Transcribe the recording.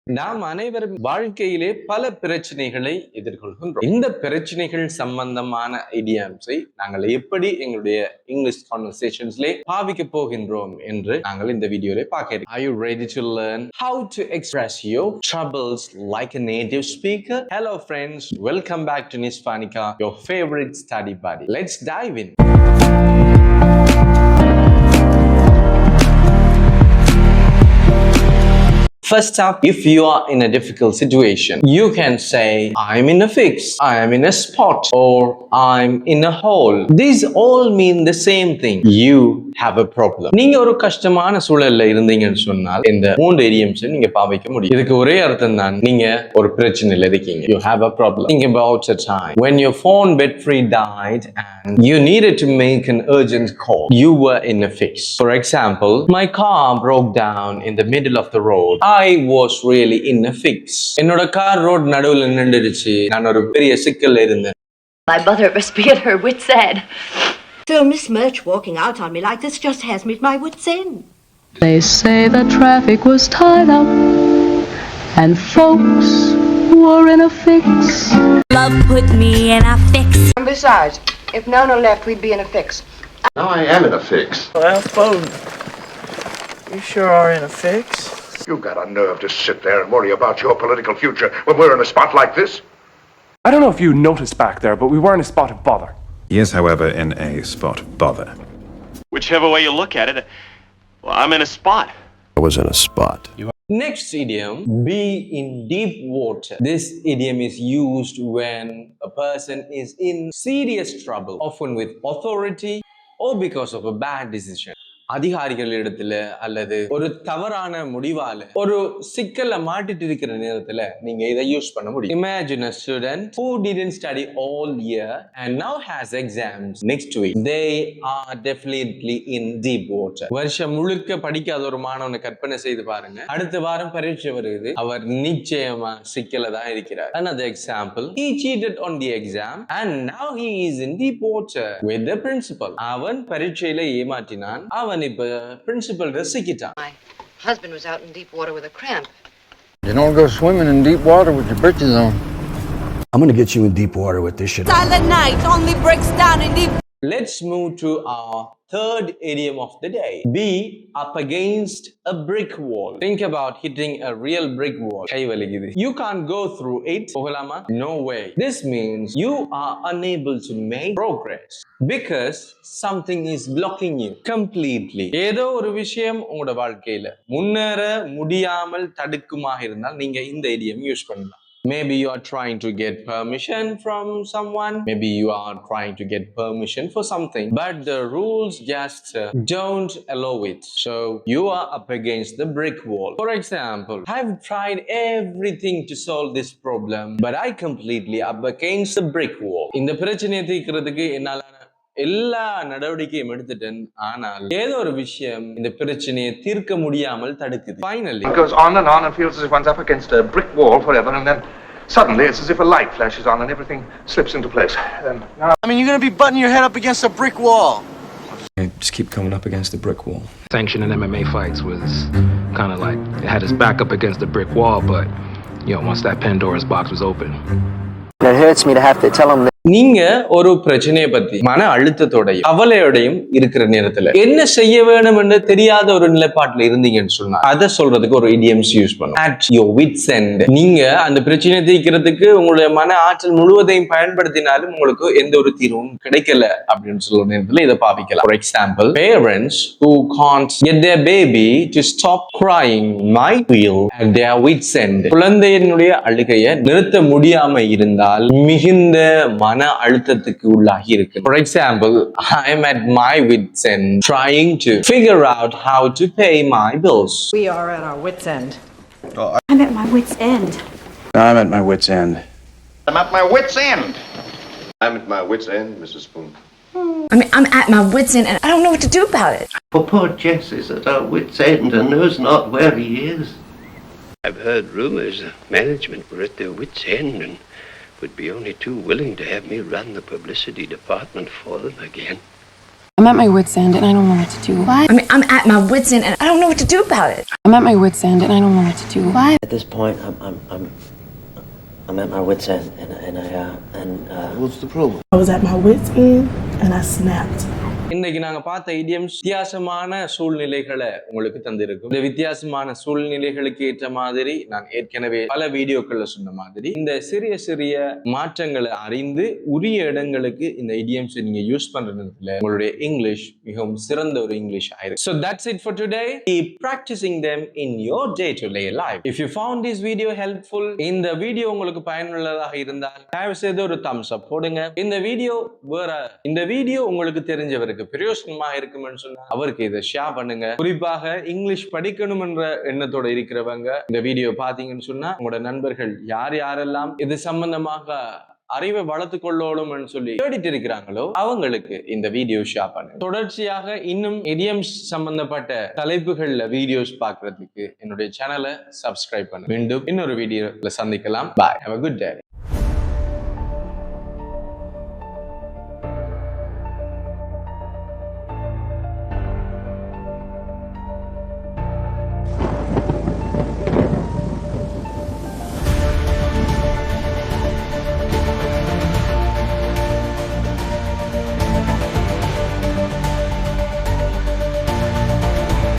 நாம் அனைவரும் வாழ்க்கையிலே பல பிரச்சனைகளை எதிர்கொள்கின்றோம். இந்த பிரச்சனைகள் சம்பந்தமான ஐடியாஸை நாங்கள் எப்படி எங்களுடைய இங்கிலீஷ் கான்வர்சேஷன்ஸ்லே பாவிக்க போகின்றோம் என்று நாங்கள் இந்த வீடியோல பார்க்கிறோம். Are you ready to learn how to express your troubles like a native speaker? Hello friends, welcome back to Nisfanika, your favorite study buddy. Let's dive in. First up, if you are in a difficult situation, you can say, I'm in a fix, I'm in a spot, or I'm in a hole. These all mean the same thing. You have a problem. நீங்க ஒரு கஷ்டமான சூழல்ல இருந்தீங்கன்னு சொன்னால் இந்த மூன்று idioms நீங்க பாவிக்க முடியும். இதுக்கு ஒரே அர்த்தம் தான், நீங்க ஒரு பிரச்சனையில இருக்கீங்க. You have a problem. Think about a time when your phone battery died and you needed to make an urgent call. You were in a fix. For example, my car broke down in the middle of the road. I was really in a fix. என்னோட car road நடுவுல நின்னுடுச்சு. நான் ஒரு பெரிய சிக்கல்ல இருந்தேன். My mother must be at her wit's end. So Miss Murch walking out on me like this just has me at my wit's end. They say the traffic was tied up and folks were in a fix. Love put me in a fix. And besides, if Nona left, we'd be in a fix. Now I am in a fix. Well, phone. You sure are in a fix. You've got a nerve to sit there and worry about your political future when we're in a spot like this. I don't know if you noticed back there, but we were in a spot of bother. He is, however, in a spot of bother. Whichever way you look at it, well, I'm in a spot. I was in a spot. Next idiom, be in deep water. This idiom is used when a person is in serious trouble, often with authority or because of a bad decision. அதிகாரிகள் இடத்துல அல்லது ஒரு தவறான முடிவால ஒரு சிக்கல்ல மாட்டிட்டு இருக்கிற நேரத்துல நீங்க இதை யூஸ் பண்ண முடியும். Imagine a student who didn't study all year and now has exams next week. They are definitely in deep water. வருஷம் முழுக்க படிக்காத ஒரு மாணவனை கற்பனை செய்து பாருங்க. அடுத்த வாரம் பரீட்சை வருது, அவர் நிச்சயமா சிக்கல்ல தான் இருக்கிறார். Another example, he cheated on the exam and now he is in deep water with the principal. அவன் பரீட்சையில ஏமாற்றினான், அவன் இப்ப principal ரசிக்கிட்டான். My husband was out in deep water with a cramp. You don't go swimming in deep water with your britches on. I'm gonna get you in deep water with this shit. Silent night only breaks down in deep. Let's move to our third idiom of the day. Be up against a brick wall. Think about hitting a real brick wall. கை வலிக்குது. You can't go through it. போகலாமா? No way. This means you are unable to make progress because something is blocking you completely. ஏதோ ஒரு விஷயம் உங்களோட வாழ்க்கையில முன்னேற முடியாமல் தடுக்குமாக இருந்தால் நீங்க இந்த idiom யூஸ் பண்ணலாம். Maybe you are trying to get permission from someone. Maybe you are trying to get permission for something, but the rules just don't allow it. So you are up against the brick wall. For example, I've tried everything to solve this problem, but I completely up against the brick wall. இந்த பிரச்சனையை தீர்க்கிறதுக்கு என்னால எல்லா நடவடிக்கையும் எடுத்துட்டேன், ஆனால் ஏதோ ஒரு விஷயம் இந்த பிரச்சனையை தீர்க்க முடியாமல் தடுக்குது. Finally, It goes on and feels as if one's up against a brick wall forever, and then suddenly it's as if a light flashes on and everything slips into place. I mean, you're gonna be butting your head up against a brick wall. Just keep coming up against the brick wall. Sanctioning MMA fights was kind of like, it had its back up against the brick wall, but, you know, once that Pandora's box was open. It hurts me to have to tell them that. நீங்க ஒரு பிரச்சனையை பத்தி மன அழுத்தத்தோடையும் கவலையோடையும் இருக்கிற நேரத்துல என்ன செய்ய வேணும் என்று தெரியாத ஒரு நிலைப்பாட்டுல இருந்தீங்கன்னு சொன்னா அதை சொல்றதுக்கு ஒரு idioms யூஸ் பண்ணும். At your wit's end. நீங்க அந்த பிரச்சனையை தீர்க்கிறதுக்கு உங்களுடைய மன ஆற்றல் முழுவதையும் பயன்படுத்தினாலும் உங்களுக்கு எந்த ஒரு தீர்வும் கிடைக்கல அப்படின்னு சொல்ற நேரத்துல இதை பாவிக்கலாம். For example, parents who can't get their baby to stop crying might feel at their wit's end. குழந்தையினுடைய அழுகையை நிறுத்த முடியாம இருந்தால் மிகுந்த மன அழுத்தத்துக்கு உள்ளாகி இருக்கு. For example, I'm at my wit's end trying to figure out how to pay my bills. We are at our wit's end. I'm at my wit's end. I'm at my wit's end. I'm at my wit's end. I'm at my wit's end, Mrs. Spoon. I'm at my wit's end and I don't know what to do about it. Poor Jess is at our wit's end and knows not where he is. I've heard rumors that management were at their wits' end and would be only too willing to have me run the publicity department for them again. I'm at my wit's end and I don't know what to do. Why? I mean, I'm at my wit's end and I don't know what to do about it. I'm at my wit's end and I don't know what to do. Why? At this point, I'm at my wit's end, what's the problem? I was at my wit's end and I snapped. இன்னைக்கு நாங்க பார்த்த idioms வித்தியாசமான சூழ்நிலைகளை உங்களுக்கு தந்திருக்கும். இந்த வித்தியாசமான சூழ்நிலைகளுக்கு ஏற்ற மாதிரி நான் ஏற்கனவே பல வீடியோக்கள்ல சொன்ன மாதிரி இந்த சிறிய சிறிய மாற்றங்களை அறிந்து உரிய இடங்களுக்கு இந்த idioms நீங்க யூஸ் பண்றதுல உங்களுடைய இங்கிலீஷ் மிகவும் சிறந்த ஒரு இங்கிலீஷ் ஆயிருக்கு. So that's it for today. Keep practicing them in your day-to-day life. If you found this video helpful, இந்த வீடியோ உங்களுக்கு பயனுள்ளதாக இருந்தால் தயவு செய்து ஒரு thumbs up போடுங்க. இந்த வீடியோ உங்களுக்கு தெரிஞ்சவருக்கு பிரயோஜனமா இருக்கும்னு சொன்னா அவருக்கு இதை ஷேர் பண்ணுங்க. குறிப்பாக இங்கிலீஷ் படிக்கணும் என்ற எண்ணத்தோட இருக்கிறவங்க இந்த வீடியோ பாத்தீங்கன்னு சொன்னா உங்களோட நண்பர்கள் யாரெல்லாம் இது சம்பந்தமாக அறிவை வளர்த்துக் கொள்ளணும் சொல்லி தேடிட்டு இருக்கிறாங்களோ அவங்களுக்கு இந்த வீடியோ ஷேர் பண்ணுங்க. தொடர்ச்சியாக இன்னும் idioms சம்பந்தப்பட்ட தலைப்புகள்ல வீடியோஸ் பார்க்கிறதுக்கு என்னுடைய சேனலை சப்ஸ்கிரைப் பண்ணுங்க. மீண்டும் இன்னொரு வீடியோல சந்திக்கலாம். Bye. Have a good day.